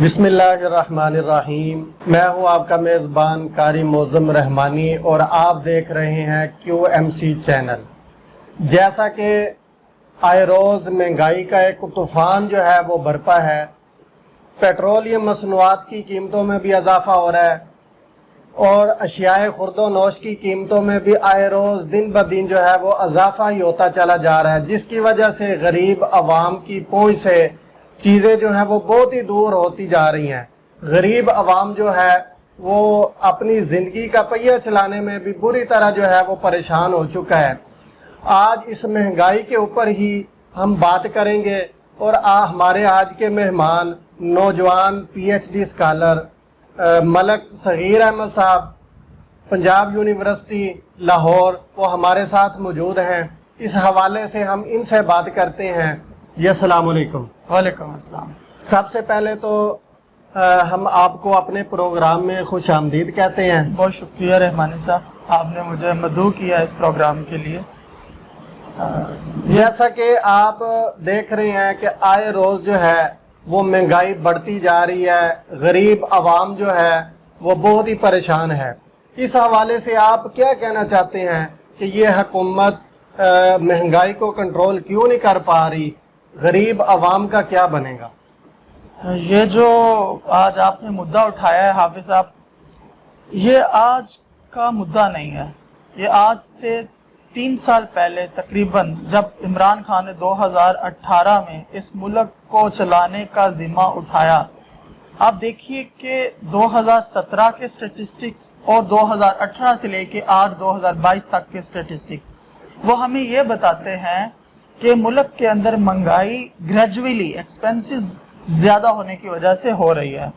بسم اللہ الرحمن الرحیم۔ میں ہوں آپ کا میزبان قاری معظم رحمانی اور آپ دیکھ رہے ہیں QMC چینل۔ جیسا کہ آئے روز مہنگائی کا ایک طوفان جو ہے وہ برپا ہے، پیٹرولیم مصنوعات کی قیمتوں میں بھی اضافہ ہو رہا ہے اور اشیاء خورد و نوش کی قیمتوں میں بھی آئے روز دن بدن جو ہے وہ اضافہ ہی ہوتا چلا جا رہا ہے، جس کی وجہ سے غریب عوام کی پہنچ سے چیزیں جو ہیں وہ بہت ہی دور ہوتی جا رہی ہیں۔ غریب عوام جو ہے وہ اپنی زندگی کا پہیہ چلانے میں بھی بری طرح جو ہے وہ پریشان ہو چکا ہے۔ آج اس مہنگائی کے اوپر ہی ہم بات کریں گے اور ہمارے آج کے مہمان نوجوان PhD اسکالر ملک صغیر احمد صاحب پنجاب یونیورسٹی لاہور وہ ہمارے ساتھ موجود ہیں۔ اس حوالے سے ہم ان سے بات کرتے ہیں۔ جی السلام علیکم۔ وعلیکم السلام۔ سب سے پہلے تو ہم آپ کو اپنے پروگرام میں خوش آمدید کہتے ہیں۔ بہت شکریہ رحمانی صاحب، آپ نے مجھے مدعو کیا اس پروگرام کے لیے۔ جیسا کہ آپ دیکھ رہے ہیں کہ آئے روز جو ہے وہ مہنگائی بڑھتی جا رہی ہے، غریب عوام جو ہے وہ بہت ہی پریشان ہے۔ اس حوالے سے آپ کیا کہنا چاہتے ہیں کہ یہ حکومت مہنگائی کو کنٹرول کیوں نہیں کر پا رہی؟ غریب عوام کا کیا بنے گا؟ یہ جو آج آپ نے مدعا اٹھایا ہے حافظ صاحب، یہ آج کا مدعا نہیں ہے۔ یہ آج سے 3 سال پہلے تقریباً جب عمران خان نے 2018 میں اس ملک کو چلانے کا ذمہ اٹھایا، آپ دیکھیے کہ 2017 کے سٹیٹسٹکس اور 2018 سے لے کے آج 2022 تک کے سٹیٹسٹکس وہ ہمیں یہ بتاتے ہیں کہ ملک کے اندر مہنگائی گریجولی ایکسپینسز زیادہ ہونے کی وجہ سے ہو رہی ہے۔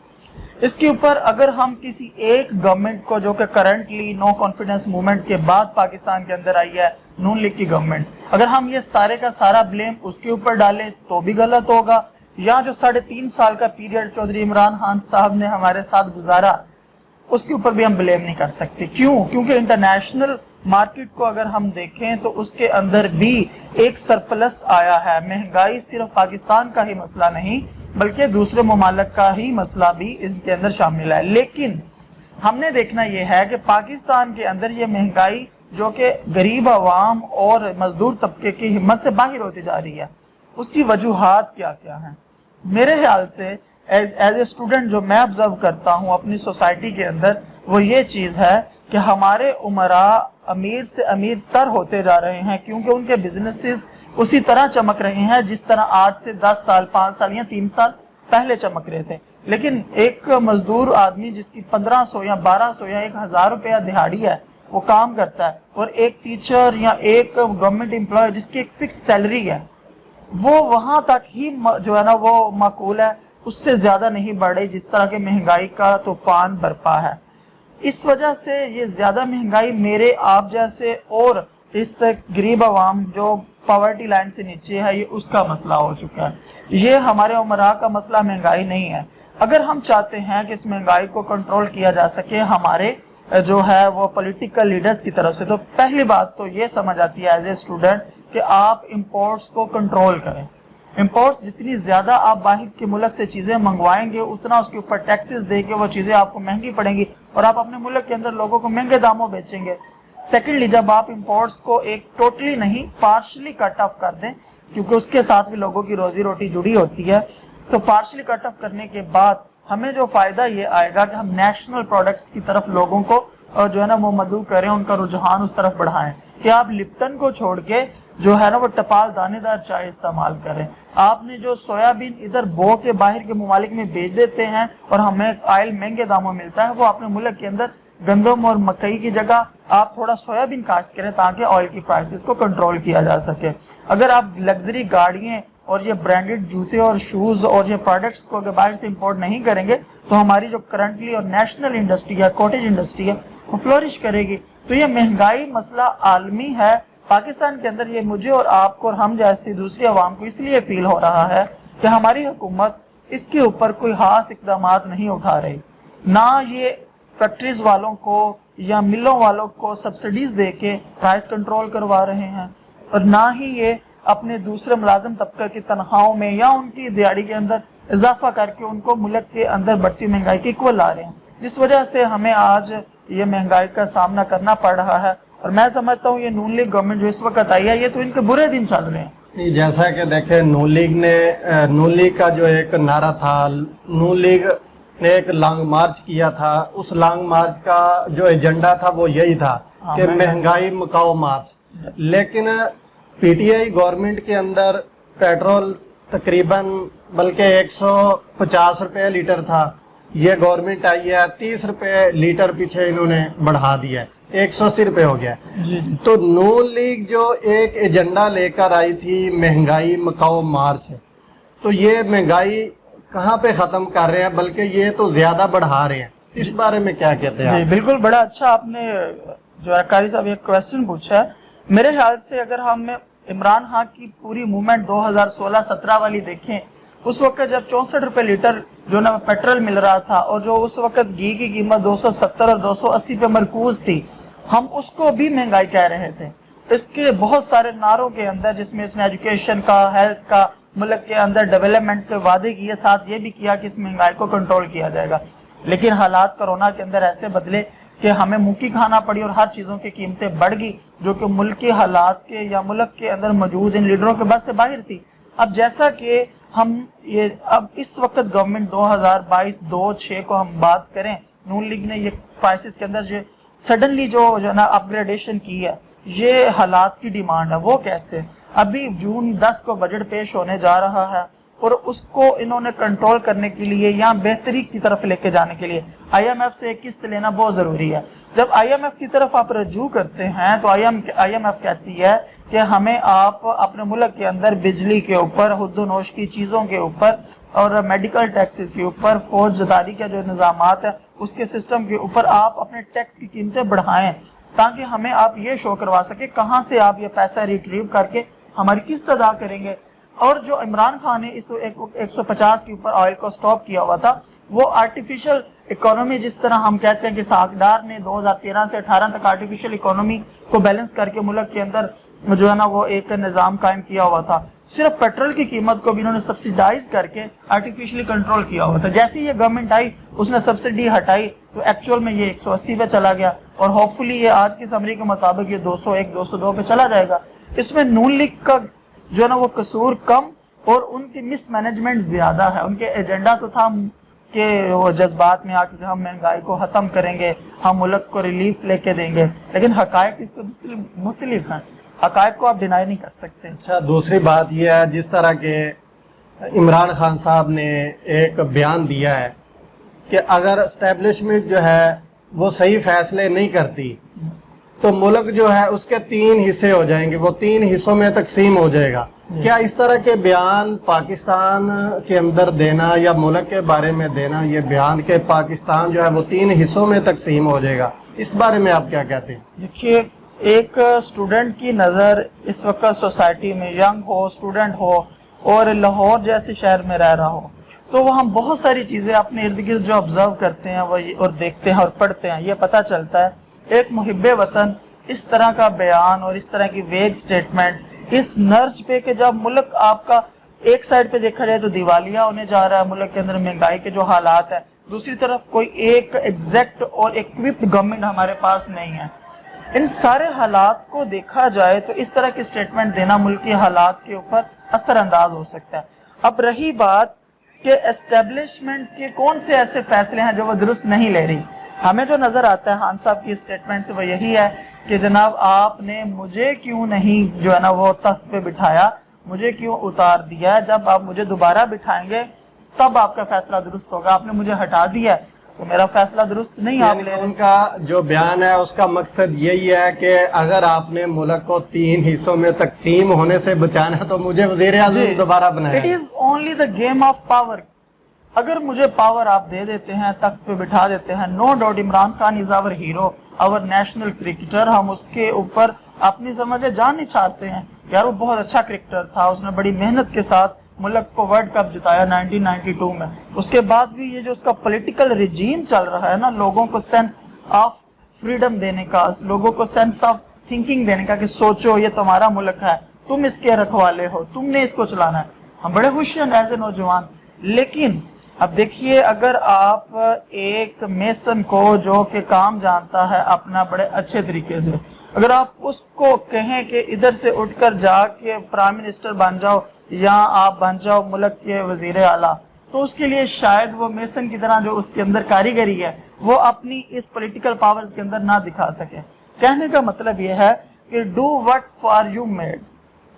اس کے اوپر اگر ہم کسی ایک گورنمنٹ کو، جو کہ کرنٹلی نو کانفیڈنس موومنٹ کے بعد پاکستان کے اندر آئی ہے، نون لیگ کی گورنمنٹ، اگر ہم یہ سارے کا سارا بلیم اس کے اوپر ڈالیں تو بھی غلط ہوگا، یا جو 3.5 سال کا پیریڈ چودھری عمران خان صاحب نے ہمارے ساتھ گزارا اس کے اوپر بھی ہم بلیم نہیں کر سکتے۔ کیوں؟ کیونکہ انٹرنیشنل مارکیٹ کو اگر ہم دیکھیں تو اس کے اندر بھی ایک سرپلس آیا ہے۔ مہنگائی صرف پاکستان کا ہی مسئلہ نہیں بلکہ دوسرے ممالک کا ہی مسئلہ بھی اس کے اندر شامل ہے، لیکن ہم نے دیکھنا یہ ہے کہ پاکستان کے اندر یہ مہنگائی جو کہ غریب عوام اور مزدور طبقے کی ہمت سے باہر ہوتی جا رہی ہے، اس کی وجوہات کیا کیا ہیں؟ میرے خیال سے ایز اے اسٹوڈنٹ جو میں آبزرو کرتا ہوں اپنی سوسائٹی کے اندر، وہ یہ چیز ہے کہ ہمارے عمراء امیر سے امیر تر ہوتے جا رہے ہیں، کیونکہ ان کے بزنسز اسی طرح چمک رہے ہیں جس طرح آج سے 10 سال 5 سال یا 3 سال پہلے چمک رہے تھے۔ لیکن ایک مزدور آدمی جس کی 1500 یا 1200 یا 1000 روپیہ دہاڑی ہے وہ کام کرتا ہے، اور ایک ٹیچر یا ایک گورنمنٹ امپلائی جس کی ایک فکس سیلری ہے، وہ وہاں تک ہی جو ہے نا وہ معقول ہے، اس سے زیادہ نہیں بڑھ رہی جس طرح کے مہنگائی کا طوفان برپا ہے۔ اس وجہ سے یہ زیادہ مہنگائی میرے آپ جیسے اور اس تک غریب عوام جو پاورٹی لائن سے نیچے ہے، یہ اس کا مسئلہ ہو چکا ہے۔ یہ ہمارے عمراء کا مسئلہ مہنگائی نہیں ہے۔ اگر ہم چاہتے ہیں کہ اس مہنگائی کو کنٹرول کیا جا سکے ہمارے جو ہے وہ پولیٹیکل لیڈرز کی طرف سے، تو پہلی بات تو یہ سمجھ آتی ہے ایز اے اسٹوڈنٹ کہ آپ امپورٹس کو کنٹرول کریں۔ امپورٹس جتنی زیادہ آپ باہر کے ملک سے چیزیں منگوائیں گے، اتنا اس کے اوپر ٹیکسز دے کے وہ چیزیں آپ کو مہنگی پڑیں گی اور آپ اپنے ملک کے اندر لوگوں کو مہنگے داموں بیچیں گے۔ سیکنڈلی، جب آپ امپورٹس کو ایک ٹوٹلی نہیں پارشلی کٹ آف کر دیں، کیونکہ اس کے ساتھ بھی لوگوں کی روزی روٹی جڑی ہوتی ہے، تو پارشلی کٹ آف کرنے کے بعد ہمیں جو فائدہ یہ آئے گا کہ ہم نیشنل پروڈکٹس کی طرف لوگوں کو جو ہے نا وہ مدعو کریں، ان کا رجحان اس طرف بڑھائیں کہ آپ لپٹن کو چھوڑ کے جو ہے نا وہ ٹپال دانے دار چائے استعمال کریں۔ آپ نے جو سویابین ادھر بو کے باہر کے ممالک میں بیچ دیتے ہیں اور ہمیں آئل مہنگے داموں ملتا ہے، وہ اپنے ملک کے اندر گندم اور مکئی کی جگہ آپ تھوڑا سویابین کاشت کریں تاکہ آئل کی پرائسز کو کنٹرول کیا جا سکے۔ اگر آپ لگژری گاڑیاں اور یہ برانڈڈ جوتے اور شوز اور یہ پروڈکٹس کو اگر باہر سے امپورٹ نہیں کریں گے تو ہماری جو کرنٹلی اور نیشنل انڈسٹری ہے، کوٹیج انڈسٹری ہے، وہ فلورش کرے گی۔ تو یہ مہنگائی مسئلہ عالمی ہے۔ پاکستان کے اندر یہ مجھے اور آپ کو اور ہم جیسی دوسری عوام کو اس لیے فیل ہو رہا ہے کہ ہماری حکومت اس کے اوپر کوئی خاص اقدامات نہیں اٹھا رہی، نہ یہ فیکٹریز والوں کو یا ملوں والوں کو سبسڈیز دے کے پرائس کنٹرول کروا رہے ہیں، اور نہ ہی یہ اپنے دوسرے ملازم طبقہ کی تنخواہوں میں یا ان کی دیہڑی کے اندر اضافہ کر کے ان کو ملک کے اندر بڑھتی مہنگائی کے اکول لا رہے ہیں، جس وجہ سے ہمیں آج یہ مہنگائی کا سامنا کرنا پڑ رہا ہے۔ اور میں سمجھتا ہوں یہ نون لیگ گورنمنٹ جو اس وقت آئی ہے، یہ تو ان کے برے دن چل رہے ہیں۔ جیسا کہ دیکھیں نون لیگ کا جو ایک نعرہ تھا، نون لیگ نے ایک لانگ مارچ کیا تھا، اس لانگ مارچ کا جو ایجنڈا تھا وہ یہی تھا کہ مہنگائی مکاؤ مارچ، لیکن پی ٹی آئی گورنمنٹ کے اندر پیٹرول تقریباً بلکہ 150 روپے لیٹر تھا، یہ گورنمنٹ آئی ہے 30 روپے لیٹر پیچھے انہوں نے بڑھا دیا ہے، 180 روپے ہو گیا۔ تو نون لیگ جو ایک ایجنڈا لے کر آئی تھی مہنگائی مکاؤ مارچ، تو یہ مہنگائی کہاں پہ ختم کر رہے ہیں، بلکہ یہ تو زیادہ بڑھا رہے ہیں، اس بارے میں کیا کہتے ہیں؟ جی بالکل، بڑا اچھا آپ نے جو قاری صاحب ایک کویسچن پوچھا ہے۔ میرے خیال سے اگر ہم عمران خان کی پوری موومنٹ 2016-17 والی دیکھیں، اس وقت جب 64 روپے لیٹر جو نا پیٹرول مل رہا تھا اور جو اس وقت گھی کی قیمت 270 اور 280 پہ مرکوز تھی، ہم اس کو بھی مہنگائی کہہ رہے تھے۔ اس کے بہت سارے نعروں کے اندر، جس میں اس نے ایجوکیشن کا، ہیلتھ کا، ملک کے اندر ڈیولپمنٹ کے وعدے کیے، ساتھ یہ بھی کیا کہ اس مہنگائی کو کنٹرول کیا جائے گا۔ لیکن حالات کرونا کے اندر ایسے بدلے کہ ہمیں منہ کی کھانا پڑی اور ہر چیزوں کی قیمتیں بڑھ گئی، جو کہ ملکی حالات کے یا ملک کے اندر موجود ان لیڈروں کے بس سے باہر تھی۔ اب جیسا کہ ہم یہ اب اس وقت گورنمنٹ 2022-26 کو ہم بات کریں، نون لیگ نے یہ کرائسس کے اندر جو سڈنلی جو نا اپگریڈیشن کی ہے، یہ حالات کی ڈیمانڈ ہے۔ وہ کیسے؟ ابھی جون 10 کو بجٹ پیش ہونے جا رہا ہے اور اس کو انہوں نے کنٹرول کرنے کے لیے یا بہتری کی طرف لے کے جانے کے لیے آئی ایم ایف سے ایک قسط لینا بہت ضروری ہے۔ جب آئی ایم ایف کی طرف آپ رجوع کرتے ہیں تو آئی ایم ایف کہتی ہے کہ ہمیں آپ اپنے ملک کے اندر بجلی کے اوپر، حد و نوش کی چیزوں کے اوپر اور میڈیکل ٹیکسز کے اوپر، فوج داری کے جو نظامات ہیں اس کے سسٹم کے اوپر آپ اپنے ٹیکس کی قیمتیں بڑھائیں، تاکہ ہمیں آپ یہ شو کروا سکیں کہاں سے آپ یہ پیسہ ریٹریو کر کے ہماری قسط ادا کریں گے۔ اور جو عمران خان نے اس 150 کے اوپر آئل کو سٹاپ کیا ہوا تھا، وہ آرٹیفیشل اکانومی، جس طرح ہم کہتے ہیں کہ ساکھڈار نے 2013 سے 18 تک آرٹیفیشل اکانومی کو بیلنس کر کے ملک کے اندر جو ہے نا وہ ایک نظام قائم کیا ہوا تھا، صرف پیٹرول کی قیمت کو بھی انہوں نے سبسیڈائز کر کے آرٹیفیشلی کنٹرول کیا ہوا تھا۔ جیسے یہ گورنمنٹ آئی اس نے سبسڈی ہٹائی تو ایکچول میں یہ 180 پہ چلا گیا اور ہوپ فلی یہ آج کی سمری کے مطابق یہ 201 202 پہ چلا جائے گا۔ اس میں نون لیگ کا جو ہے نا وہ قصور کم اور ان کی مس مینجمنٹ زیادہ ہے۔ ان کے ایجنڈا تو تھا کہ وہ جذبات میں آ کے ہم مہنگائی کو ختم کریں گے، ہم ملک کو ریلیف لے کے دیں گے، لیکن حقائق اس سے مختلف ہیں، حقائق کو آپ ڈینائی نہیں کر سکتے۔ اچھا، دوسری بات یہ ہے جس طرح کہ عمران خان صاحب نے ایک بیان دیا ہے کہ اگر اسٹیبلشمنٹ جو ہے وہ صحیح فیصلے نہیں کرتی تو ملک جو ہے اس کے 3 حصے ہو جائیں گے، وہ 3 حصوں میں تقسیم ہو جائے گا۔ کیا اس طرح کے بیان پاکستان کے اندر دینا یا ملک کے بارے میں دینا یہ بیان کہ پاکستان جو ہے وہ 3 حصوں میں تقسیم ہو جائے گا، اس بارے میں آپ کیا کہتے ہیں؟ دیکھیے، ایک اسٹوڈنٹ کی نظر اس وقت سوسائٹی میں ینگ ہو، اسٹوڈنٹ ہو اور لاہور جیسے شہر میں رہ رہا ہو، تو وہ ہم بہت ساری چیزیں اپنے ارد گرد جو آبزرو کرتے ہیں وہ اور دیکھتے ہیں اور پڑھتے ہیں، یہ پتہ چلتا ہے ایک محب وطن اس طرح کا بیان اور اس طرح کی ویگ سٹیٹمنٹ اس نرج پہ کہ جب ملک آپ کا ایک سائڈ پہ دیکھا جائے تو دیوالیہ ہونے جا رہا ہے، ملک کے اندر مہنگائی کے جو حالات ہیں، دوسری طرف کوئی ایک ایگزیکٹ اور ایکوپڈ گورنمنٹ ہمارے پاس نہیں ہے۔ ان سارے حالات کو دیکھا جائے تو اس طرح کی سٹیٹمنٹ دینا ملکی حالات کے اوپر اثر انداز ہو سکتا ہے۔ اب رہی بات کہ اسٹیبلشمنٹ کے کون سے ایسے فیصلے ہیں جو وہ درست نہیں لے رہی، ہمیں جو نظر آتا ہے خان صاحب کی سٹیٹمنٹ سے وہ یہی ہے کہ جناب آپ نے مجھے کیوں نہیں جو ہے نا وہ تخت پہ بٹھایا، مجھے کیوں اتار دیا ہے، جب آپ مجھے دوبارہ بٹھائیں گے تب آپ کا فیصلہ درست ہوگا، آپ نے مجھے ہٹا دیا ہے تو میرا فیصلہ درست نہیں آپ لے رہے۔ ان کا جو بیان ہے اس کا مقصد یہی ہے کہ اگر آپ نے ملک کو 3 حصوں میں تقسیم ہونے سے بچانا تو مجھے وزیر اعظم دوبارہ بنایا۔ It is only the game of power۔ اگر مجھے پاور آپ دے دیتے ہیں، تخت پہ بٹھا دیتے ہیں، نو ڈاؤٹ عمران خان از آور ہیرو، آور نیشنل کرکٹر، ہم اس کے اوپر اپنی سمجھے جان نہیں چاہتے ہیں، یار وہ بہت اچھا کرکٹر تھا، اس نے بڑی محنت کے ساتھ ملک کو ورلڈ کپ جتایا 1992 میں، اس کے بعد بھی یہ جو اس کا پولیٹیکل رجیم چل رہا ہے نا، لوگوں کو سینس آف فریڈم دینے کا، لوگوں کو سینس آف تھنکنگ دینے کا کہ سوچو یہ تمہارا ملک ہے، تم اس کے رکھوالے ہو، تم نے اس کو چلانا ہے، ہم بڑے خوش ہیں ایز اے نوجوان، لیکن اب دیکھیے اگر آپ ایک میسن کو جو کہ کام جانتا ہے اپنا بڑے اچھے طریقے سے، اگر آپ اس کو کہیں کہ ادھر سے اٹھ کر جا کے پرائم منسٹر بن جاؤ یا آپ بن جاؤ ملک کے وزیر اعلیٰ، تو اس کے لیے شاید وہ میسن کی طرح جو اس کے اندر کاریگری ہے وہ اپنی اس پولیٹیکل پاورز کے اندر نہ دکھا سکے۔ کہنے کا مطلب یہ ہے کہ do what for you made.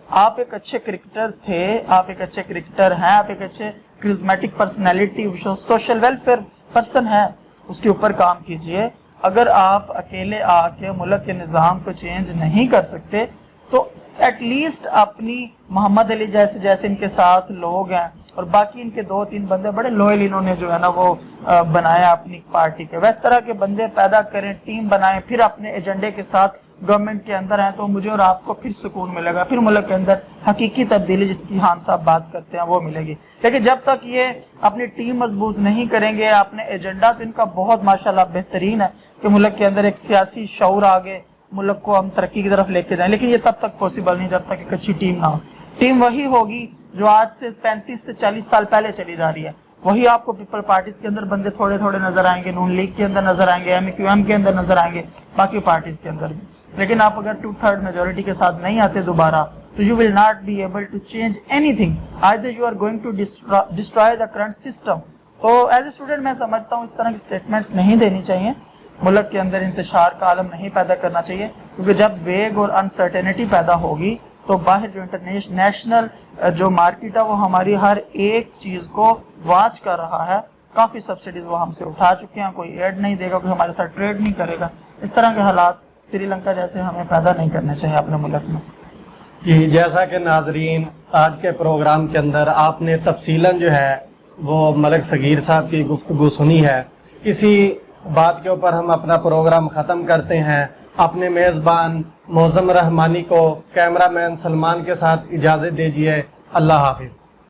آپ ایک اچھے کرکٹر تھے، آپ ایک اچھے کرکٹر ہیں، آپ ایک اچھے charismatic personality social welfare person ہے، اس کے اوپر کام کیجئے۔ اگر آپ اکیلے آ کے ملک کے نظام کو چینج نہیں کر سکتے تو ایٹ لیسٹ اپنی محمد علی جیسے ان کے ساتھ لوگ ہیں اور باقی ان کے 2-3 بندے بڑے لوئل انہوں نے جو ہے نا وہ بنایا اپنی پارٹی کے، ویس طرح کے بندے پیدا کریں، ٹیم بنائیں، پھر اپنے ایجنڈے کے ساتھ گورنمنٹ کے اندر ہیں تو مجھے اور آپ کو پھر سکون ملے گا، پھر ملک کے اندر حقیقی تبدیلی جس کی خان صاحب بات کرتے ہیں وہ ملے گی۔ لیکن جب تک یہ اپنی ٹیم مضبوط نہیں کریں گے، اپنے ایجنڈا تو ان کا بہت ماشاءاللہ بہترین ہے کہ ملک کے اندر ایک سیاسی شعور آگے ملک کو ہم ترقی کی طرف لے کے جائیں، لیکن یہ تب تک پاسبل نہیں جب تک ایک اچھی ٹیم نہ ہو۔ ٹیم وہی ہوگی جو آج سے 35 سے 40 سال پہلے چلی جا رہی ہے، وہی آپ کو پیپل پارٹیز کے اندر بندے تھوڑے تھوڑے نظر آئیں گے، نون لیگ کے اندر نظر آئیں گے، MQM کے اندر نظر آئیں گے، باقی پارٹیز کے اندر بھی۔ لیکن آپ اگر 2/3 میجورٹی کے ساتھ نہیں آتے دوبارہ تو you will not be able to change anything, either you are going to destroy the current system۔ تو ایز اے اسٹوڈنٹ میں سمجھتا ہوں اس طرح کی سٹیٹمنٹس نہیں دینی چاہیے، ملک کے اندر انتشار کا عالم نہیں پیدا کرنا چاہیے، کیونکہ جب ویگ اور انسرٹینٹی پیدا ہوگی تو باہر جو انٹرنیشنل جو مارکیٹ ہے وہ ہماری ہر ایک چیز کو واچ کر رہا ہے، کافی سبسڈیز وہ ہم سے اٹھا چکے ہیں، کوئی ایڈ نہیں دے گا، کوئی ہمارے ساتھ ٹریڈ نہیں کرے گا۔ اس طرح کے حالات سری لنکا جیسے ہمیں پیدا نہیں کرنے چاہیے اپنے ملک میں۔ جی، جیسا کہ ناظرین آج کے پروگرام کے اندر آپ نے تفصیلاً جو ہے وہ ملک صغیر صاحب کی گفتگو سنی ہے، اسی بات کے اوپر ہم اپنا پروگرام ختم کرتے ہیں۔ اپنے میزبان معظم رحمانی کو کیمرہ مین سلمان کے ساتھ اجازت دیجیے۔ اللہ حافظ۔